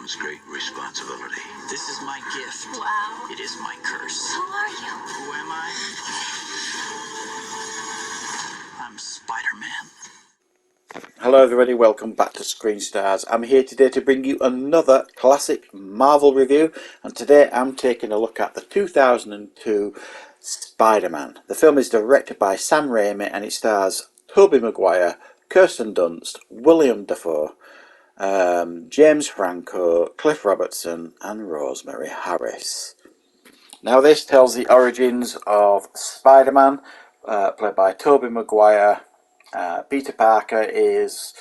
comes great responsibility. This is my gift. Wow. It is my curse. Who are you? Who am I? I'm Spider-Man. Hello everybody, welcome back to Screenstars. I'm here today to bring you another classic Marvel review, and today I'm taking a look at the 2002 Spider-Man. The film is directed by Sam Raimi and it stars Tobey Maguire, Kirsten Dunst, William Dafoe, James Franco, Cliff Robertson and Rosemary Harris. Now this tells the origins of Spider-Man, played by Tobey Maguire. Peter Parker is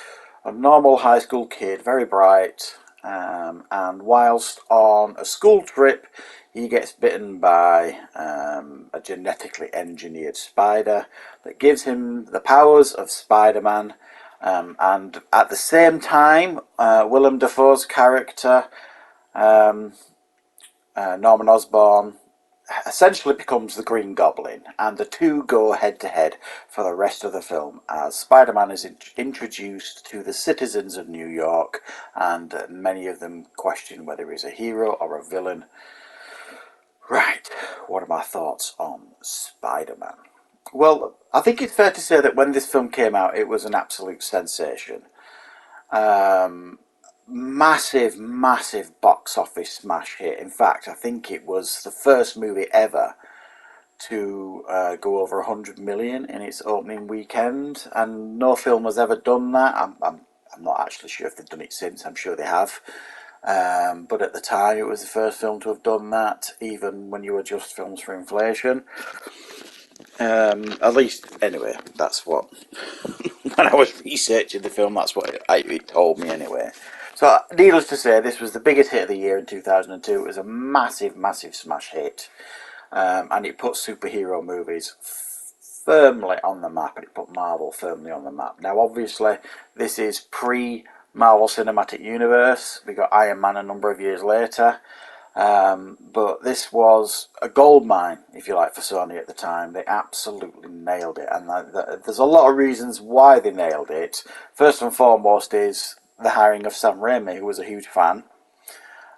a normal high school kid, very bright, and whilst on a school trip he gets bitten by a genetically engineered spider that gives him the powers of Spider-Man, and at the same time Willem Dafoe's character, Norman Osborn, essentially becomes the Green Goblin, and the two go head to head for the rest of the film as Spider-Man is introduced to the citizens of New York, and many of them question whether he's a hero or a villain. Right, what are my thoughts on Spider-Man? Well, I think it's fair to say that when this film came out it was an absolute sensation. Massive box office smash hit. In fact, I think it was the first movie ever to go over 100 million in its opening weekend, and no film has ever done that. I'm not actually sure if they've done it since. I'm sure they have, but at the time it was the first film to have done that, even when you adjust films for inflation. At least, anyway, that's what when I was researching the film, that's what it told me anyway. So, needless to say, this was the biggest hit of the year in 2002. It was a massive smash hit, and it put superhero movies firmly on the map, and it put Marvel firmly on the map. Now, obviously, this is pre-Marvel Cinematic Universe. We got Iron Man a number of years later, but this was a goldmine, if you like, for Sony at the time. They absolutely nailed it, and there's a lot of reasons why they nailed it. First and foremost is the hiring of Sam Raimi, who was a huge fan.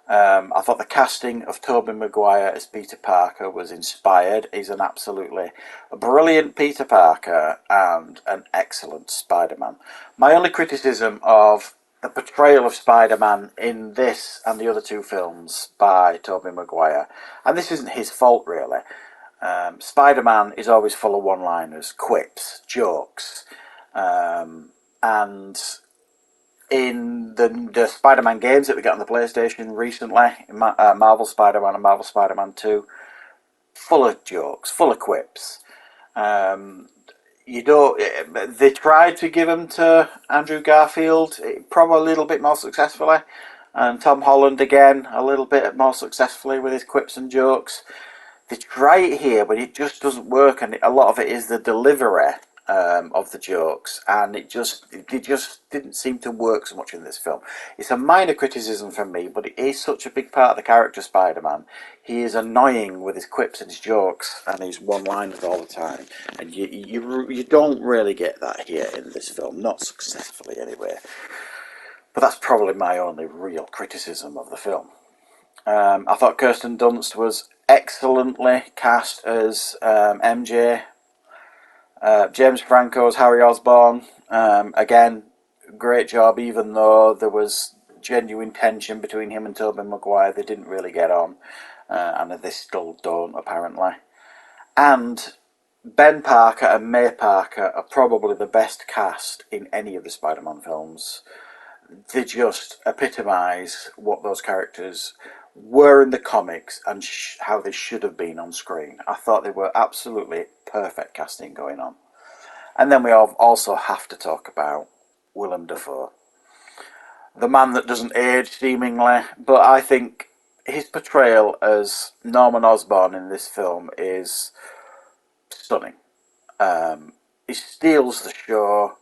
I thought the casting of Tobey Maguire as Peter Parker was inspired. He's an absolutely brilliant Peter Parker and an excellent Spider-Man. My only criticism of the portrayal of Spider-Man in this and the other two films by Tobey Maguire, and this isn't his fault really, Spider-Man is always full of one-liners, quips, jokes, and in the Spider-Man games that we got on the PlayStation recently, Marvel Spider-Man and Marvel Spider-Man 2, full of jokes, full of quips. They tried to give them to Andrew Garfield, probably a little bit more successfully, and Tom Holland again a little bit more successfully with his quips and jokes. They try it here, but it just doesn't work, and a lot of it is the delivery of the jokes, and they just didn't seem to work so much in this film. It's a minor criticism from me, but it is such a big part of the character Spider-Man. He is annoying with his quips and his jokes and his one-liners all the time, and you don't really get that here in this film, not successfully anyway. But that's probably my only real criticism of the film. I thought Kirsten Dunst was excellently cast as MJ. James Franco as Harry Osborn, again, great job, even though there was genuine tension between him and Tobey Maguire. They didn't really get on, and they still don't, apparently. And Ben Parker and May Parker are probably the best cast in any of the Spider-Man films. They just epitomise what those characters were in the comics and how they should have been on screen. I thought they were absolutely perfect casting going on. And then we also have to talk about Willem Dafoe, the man that doesn't age seemingly, but I think his portrayal as Norman Osborn in this film is stunning. He steals the show.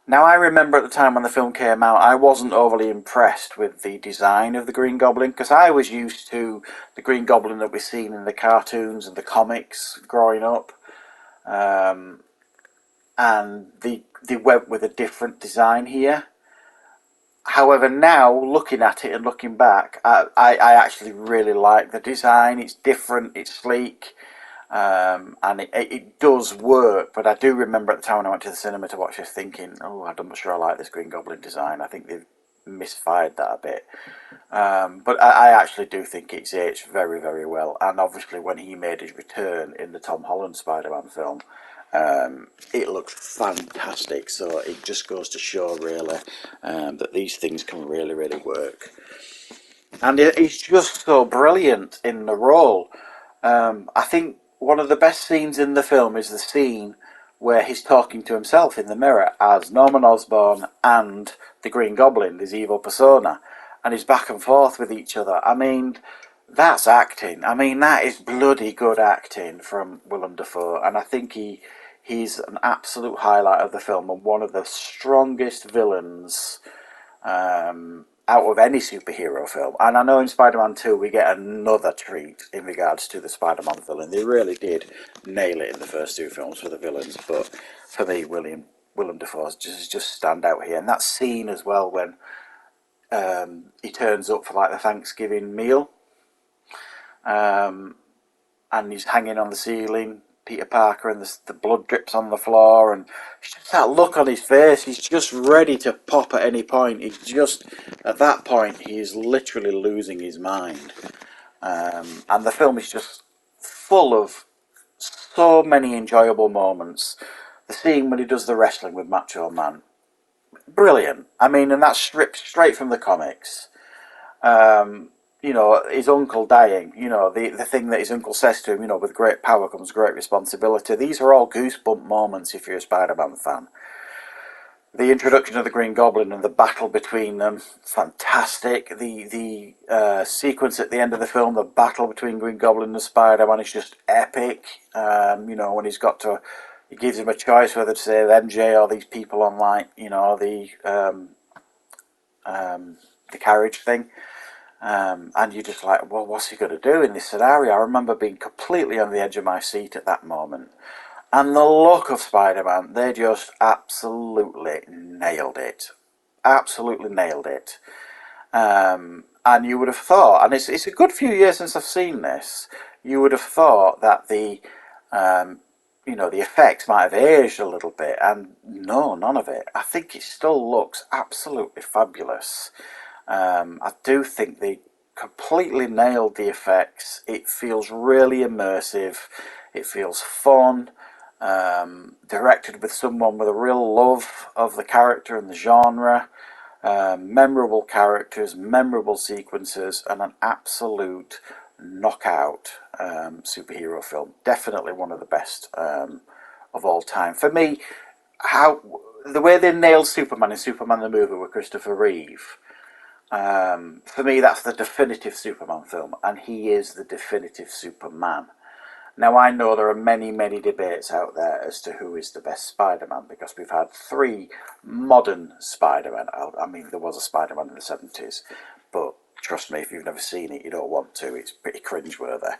Now, I remember at the time when the film came out, I wasn't overly impressed with the design of the Green Goblin, because I was used to the Green Goblin that we've seen in the cartoons and the comics growing up, and they went with a different design here. However, now looking at it and looking back, I actually really like the design. It's different, it's sleek, and it does work. But I do remember at the time when I went to the cinema to watch this thinking, oh, I'm not sure I like this Green Goblin design. I think they've misfired that a bit. But I actually do think it's aged very, very well. And obviously when he made his return in the Tom Holland Spider-Man film, it looked fantastic. So it just goes to show really that these things can really, really work. And he's just so brilliant in the role. I think one of the best scenes in the film is the scene where he's talking to himself in the mirror as Norman Osborn and the Green Goblin, his evil persona, and he's back and forth with each other. I mean, that's acting. I mean, that is bloody good acting from Willem Dafoe, and I think he's an absolute highlight of the film and one of the strongest villains out of any superhero film. And I know in Spider-Man 2 we get another treat in regards to the Spider-Man villain. They really did nail it in the first two films for the villains, but for me, Willem Dafoe just stand out here. And that scene as well when he turns up for like the Thanksgiving meal, and he's hanging on the ceiling, Peter Parker, and the blood drips on the floor, and just that look on his face, he's just ready to pop at any point. He's just, at that point, he is literally losing his mind. And the film is just full of so many enjoyable moments. The scene when he does the wrestling with Macho Man, brilliant. I mean, and that's stripped straight from the comics. You know, his uncle dying, you know, the thing that his uncle says to him, you know, with great power comes great responsibility. These are all goosebump moments if you're a Spider-Man fan. The introduction of the Green Goblin and the battle between them, fantastic. The sequence at the end of the film, the battle between Green Goblin and Spider-Man is just epic. You know, when he gives him a choice whether to save MJ or these people on, like, you know, the carriage thing. And you're just like, well, what's he going to do in this scenario? I remember being completely on the edge of my seat at that moment. And the look of Spider-Man, they just absolutely nailed it. Absolutely nailed it. And you would have thought, and it's a good few years since I've seen this, you would have thought that the effects might have aged a little bit, and no, none of it. I think it still looks absolutely fabulous. I do think they completely nailed the effects. It feels really immersive. It feels fun. Directed with someone with a real love of the character and the genre. Memorable characters, memorable sequences, and an absolute knockout superhero film. Definitely one of the best of all time. For me, the way they nailed Superman in Superman the movie with Christopher Reeve, for me, that's the definitive Superman film, and he is the definitive Superman. Now, I know there are many, many debates out there as to who is the best Spider-Man, because we've had three modern Spider-Man. I mean, there was a Spider-Man in the 70s, but trust me, if you've never seen it, you don't want to. It's pretty cringeworthy.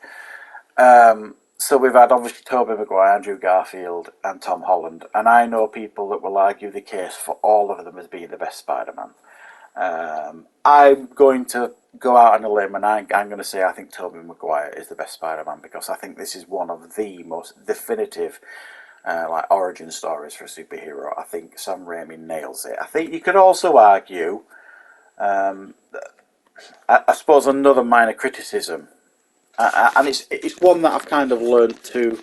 So we've had, obviously, Tobey Maguire, Andrew Garfield, and Tom Holland, and I know people that will argue the case for all of them as being the best Spider-Man. I'm going to go out on a limb, and I'm going to say I think Tobey Maguire is the best Spider-Man, because I think this is one of the most definitive like origin stories for a superhero. I think Sam Raimi nails it. I think you could also argue, I suppose, another minor criticism, and it's one that I've kind of learned to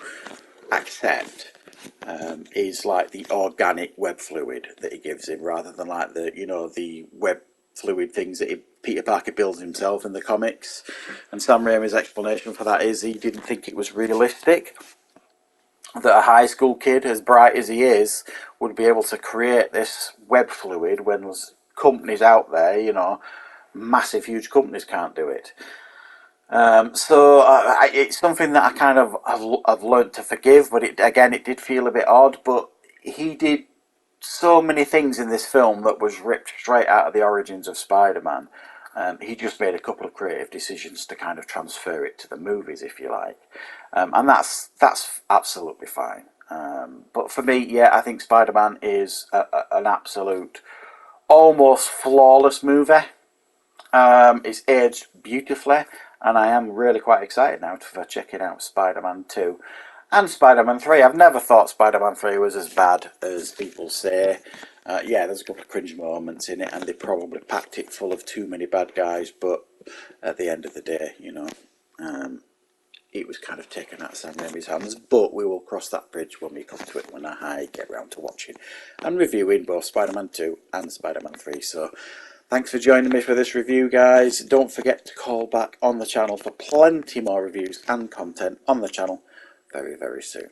accept, is like the organic web fluid that he gives him, rather than like the web fluid things that Peter Parker builds himself in the comics. And Sam Raimi's explanation for that is he didn't think it was realistic that a high school kid, as bright as he is, would be able to create this web fluid when there's companies out there, massive, huge companies can't do it. So it's something that I kind of I've learned to forgive, but it did feel a bit odd. But he did so many things in this film that was ripped straight out of the origins of Spider-Man. He just made a couple of creative decisions to kind of transfer it to the movies, if you like, and that's absolutely fine. But for me, yeah, I think Spider-Man is an absolute almost flawless movie. It's aged beautifully, and I am really quite excited now for checking out Spider-Man 2 and Spider-Man 3. I've never thought Spider-Man 3 was as bad as people say. Yeah, there's a couple of cringe moments in it, and they probably packed it full of too many bad guys, but at the end of the day, you know, it was kind of taken out of Sam Raimi's hands, but we will cross that bridge when we come to it, when I get round to watching and reviewing both Spider-Man 2 and Spider-Man 3. So thanks for joining me for this review, guys. Don't forget to call back on the channel for plenty more reviews and content on the channel very, very soon.